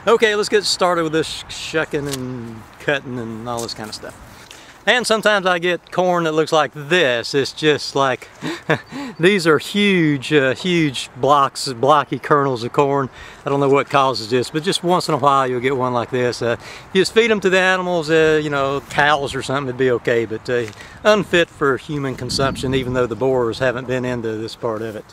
Okay, let's get started with this shucking and cutting and all this kind of stuff. And sometimes I get corn that looks like this. It's just like, these are huge, huge blocks, blocky kernels of corn. I don't know what causes this, but just once in a while you'll get one like this. You just feed them to the animals, you know, cows or something, it'd be okay, but unfit for human consumption, even though the borers haven't been into this part of it.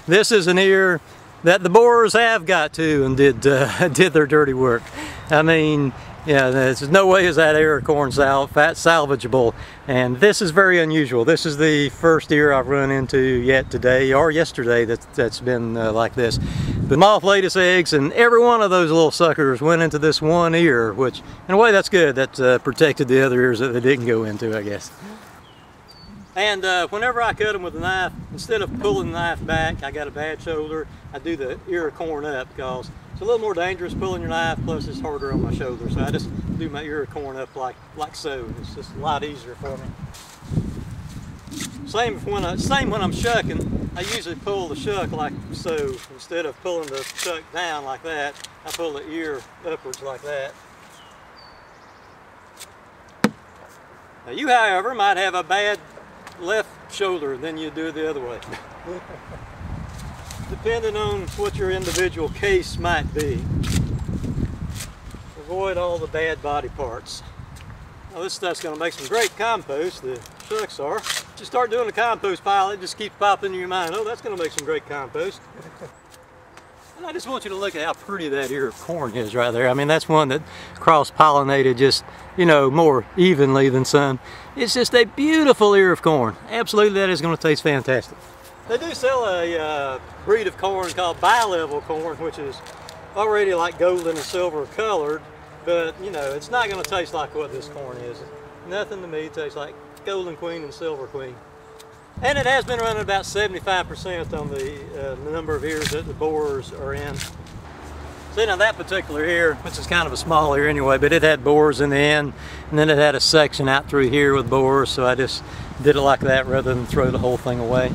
This is an ear that the borers have got to and did their dirty work. I mean, yeah, there's no way is that ear of corn salvageable, and this is very unusual. This is the first ear I've run into yet today or yesterday that's been like this. The moth laid its eggs, and every one of those little suckers went into this one ear, which in a way that's good. That protected the other ears that they didn't go into, I guess. And whenever I cut them with a knife, instead of pulling the knife back, I got a bad shoulder, I do the ear of corn up because it's a little more dangerous pulling your knife, plus it's harder on my shoulder. So I just do my ear of corn up like so. It's just a lot easier for me. Same when I'm shucking, I usually pull the shuck like so. Instead of pulling the shuck down like that, I pull the ear upwards like that. Now you, however, might have a bad left shoulder, then you do it the other way. Depending on what your individual case might be. Avoid all the bad body parts. Now this stuff's going to make some great compost, the shucks are. Just start doing the compost pile, it just keeps popping into your mind, oh, that's going to make some great compost. And I just want you to look at how pretty that ear of corn is right there. I mean, that's one that cross-pollinated just, you know, more evenly than some. It's just a beautiful ear of corn. Absolutely, that is going to taste fantastic. They do sell a breed of corn called bi-level corn, which is already like golden and silver colored, but you know, it's not going to taste like what this corn is. Nothing to me tastes like golden queen and silver queen. And it has been running about 75% on the number of ears that the borers are in. See, now that particular ear, which is kind of a small ear anyway, but it had borers in the end, and then it had a section out through here with borers, so I just did it like that rather than throw the whole thing away.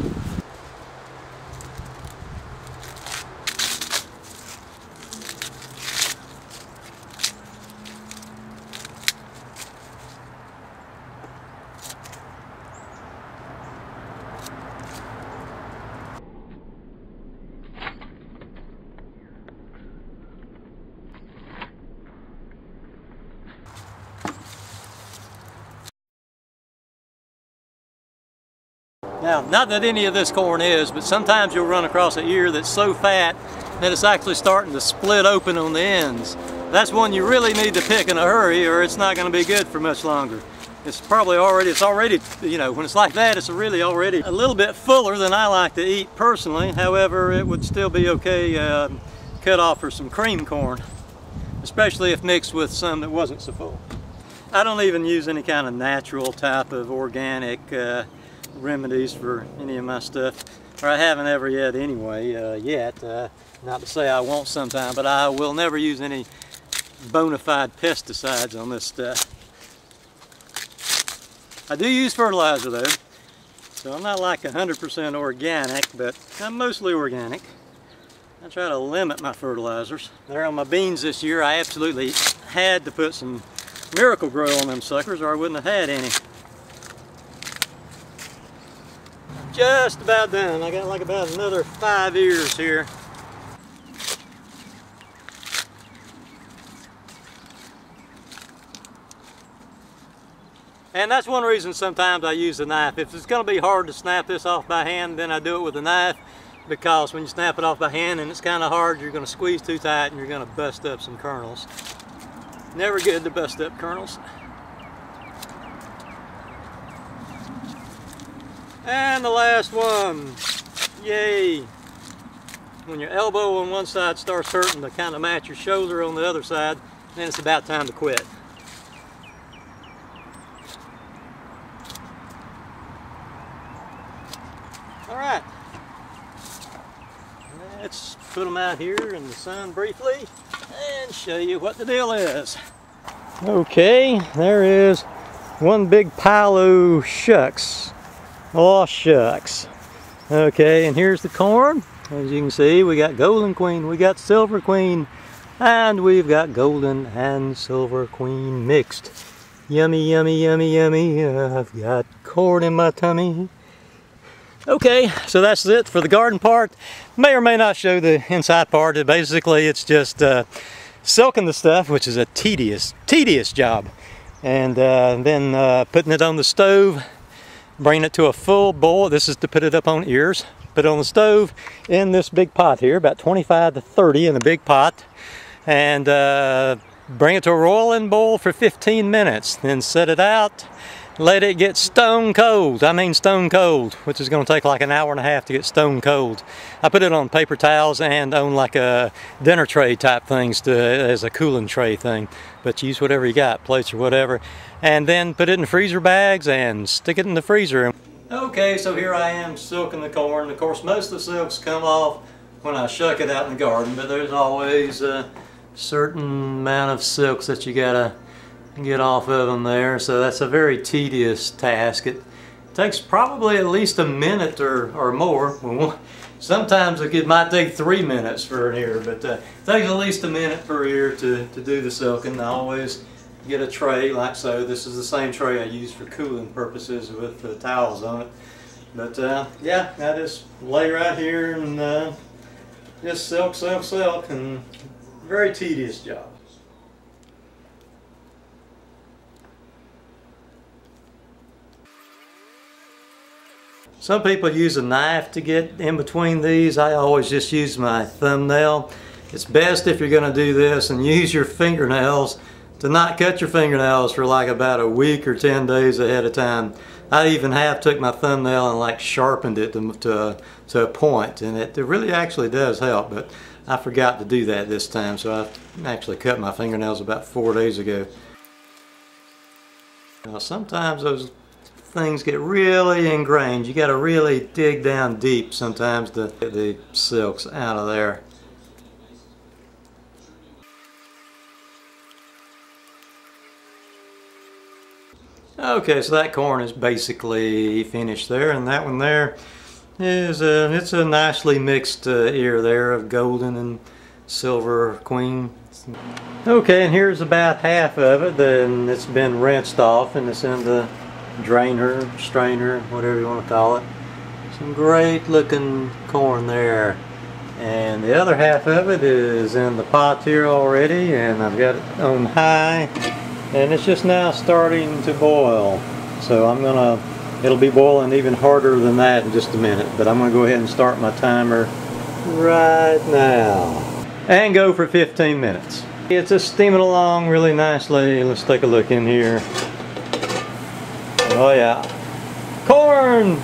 Now, not that any of this corn is, but sometimes you'll run across an ear that's so fat that it's actually starting to split open on the ends. That's one you really need to pick in a hurry or it's not going to be good for much longer. It's already, you know, when it's like that, it's really already a little bit fuller than I like to eat personally. However, it would still be okay cut off for some cream corn, especially if mixed with some that wasn't so full. I don't even use any kind of natural type of organic remedies for any of my stuff, or I haven't ever yet anyway, not to say I won't sometime, but I will never use any bona fide pesticides on this stuff. I do use fertilizer though, so I'm not like 100% organic, but I'm mostly organic. I try to limit my fertilizers. There on my beans this year, I absolutely had to put some Miracle Grow on them suckers or I wouldn't have had any. Just about done. I got like about another 5 ears here. And that's one reason sometimes I use the knife. If it's going to be hard to snap this off by hand, then I do it with a knife, because when you snap it off by hand and it's kind of hard, you're going to squeeze too tight and you're going to bust up some kernels. Never good to bust up kernels. And the last one, yay! When your elbow on one side starts hurting to kind of match your shoulder on the other side, then it's about time to quit. All right, let's put them out here in the sun briefly and show you what the deal is. Okay, there is one big pile of shucks. Oh, shucks. Okay, and here's the corn. As you can see, we got golden queen, we got silver queen, And we've got golden and silver queen mixed. Yummy, yummy, yummy, yummy. I've got corn in my tummy. Okay, so that's it for the garden part. May or may not show the inside part. Basically, it's just silking the stuff, which is a tedious job. And then putting it on the stove, bringing it to a full boil. This is to put it up on ears. Put it on the stove in this big pot here, about 25 to 30 in a big pot. And bring it to a rolling boil for 15 minutes. Then set it out, let it get stone cold. I mean stone cold, which is going to take like an hour and a half to get stone cold. I put it on paper towels and on like a dinner tray type things as a cooling tray thing. But use whatever you got, plates or whatever. And then put it in freezer bags and stick it in the freezer. Okay, so here I am silking the corn. Of course, most of the silks come off when I shuck it out in the garden, but there's always certain amount of silks that you gotta get off of them there, so that's a very tedious task. It takes probably at least a minute or more. Sometimes it might take 3 minutes for an ear, but it takes at least a minute per ear to do the silking. I always get a tray like so. This is the same tray I use for cooling purposes with the towels on it. But yeah, I just lay right here and just silk, and very tedious job. Some people use a knife to get in between these. I always just use my thumbnail. It's best if you're going to do this and use your fingernails to not cut your fingernails for like about a week or 10 days ahead of time. I even took my thumbnail and like sharpened it to a point, and it really actually does help, but I forgot to do that this time, so I actually cut my fingernails about 4 days ago. Now, sometimes those things get really ingrained. You got to really dig down deep sometimes to get the silks out of there. Okay, so that corn is basically finished there, and that one there is it's a nicely mixed ear there of golden and silver queen. Okay, and here's about half of it. Then it's been rinsed off and it's in the drainer, strainer, whatever you want to call it. Some great looking corn there. And the other half of it is in the pot here already, and I've got it on high, and it's just now starting to boil. So it'll be boiling even harder than that in just a minute, but I'm gonna go ahead and start my timer right now and go for 15 minutes. It's just steaming along really nicely. Let's take a look in here. Oh yeah, corn!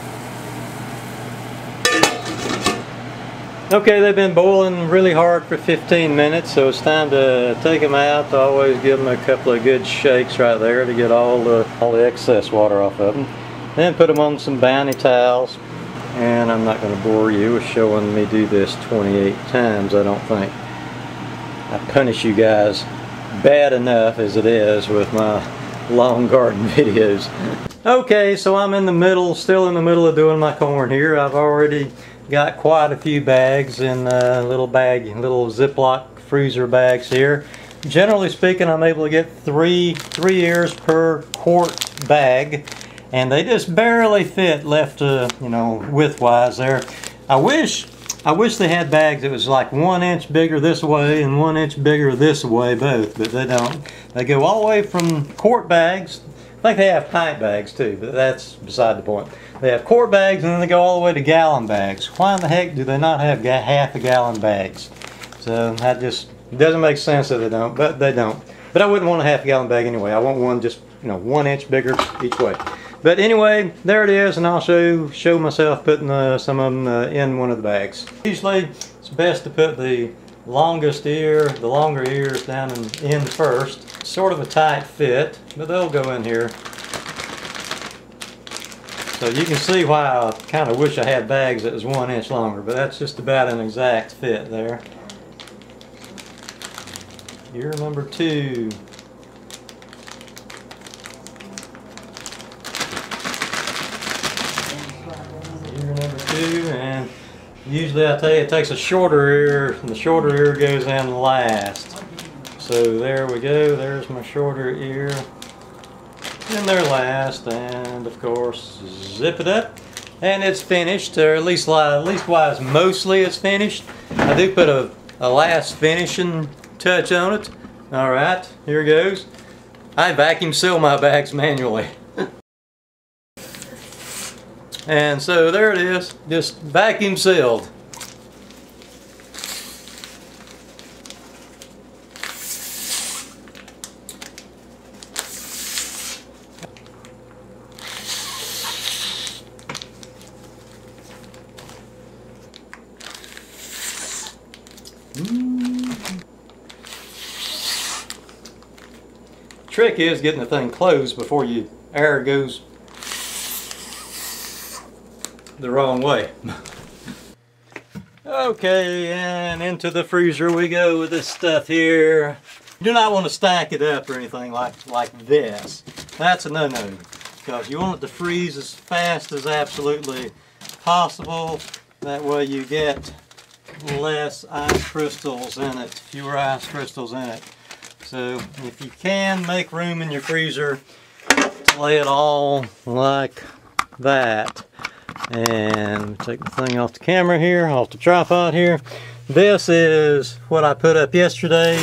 Okay, they've been boiling really hard for 15 minutes, so it's time to take them out. I always give them a couple of good shakes right there to get all the excess water off of them. Then put them on some bounty towels, and I'm not going to bore you with showing me do this 28 times, I don't think. I punish you guys bad enough as it is with my long garden videos. Okay, so I'm still in the middle of doing my corn here. I've already got quite a few bags in little Ziploc freezer bags here. Generally speaking, I'm able to get three ears per quart bag, and they just barely fit left, width-wise there. I wish they had bags that was like 1 inch bigger this way and 1 inch bigger this way both, but they don't. They go all the way from quart bags. I think they have pint bags too, but that's beside the point. They have quart bags, and then they go all the way to gallon bags. Why in the heck do they not have half a gallon bags? So that just doesn't make sense that they don't, but they don't. But I wouldn't want a half a gallon bag anyway. I want one just 1 inch bigger each way. But anyway, there it is, and I'll show myself putting some of them in one of the bags. Usually it's best to put the longer ears down in first. Sort of a tight fit, but they'll go in here. So you can see why I kind of wish I had bags that was 1 inch longer, but that's just about an exact fit there. Ear number 2. Ear number 2, and usually I tell you it takes a shorter ear, and the shorter ear goes in last. So there we go, there's my shorter ear. And their last, and of course, zip it up. And it's finished, or at least wise, mostly it's finished. I do put a last finishing touch on it. Alright, here goes. I vacuum seal my bags manually. And so there it is, just vacuum sealed. Trick is getting the thing closed before air goes the wrong way. Okay, and into the freezer we go with this stuff here. You do not want to stack it up or anything like this. That's a no-no, because you want it to freeze as fast as absolutely possible. That way you get less ice crystals in it, fewer ice crystals in it. So if you can, make room in your freezer to lay it all like that. And take the thing off the camera here, off the tripod here. This is what I put up yesterday.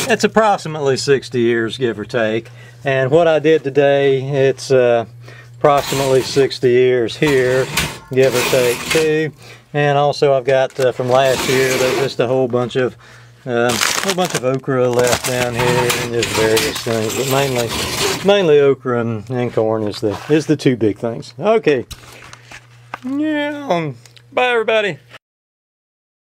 It's approximately 60 years, give or take. And what I did today, it's approximately 60 years here, give or take too. And also I've got from last year, there's just a whole bunch of okra left down here and just various things, but mainly okra and corn is the two big things. Okay. Yeah. Bye everybody.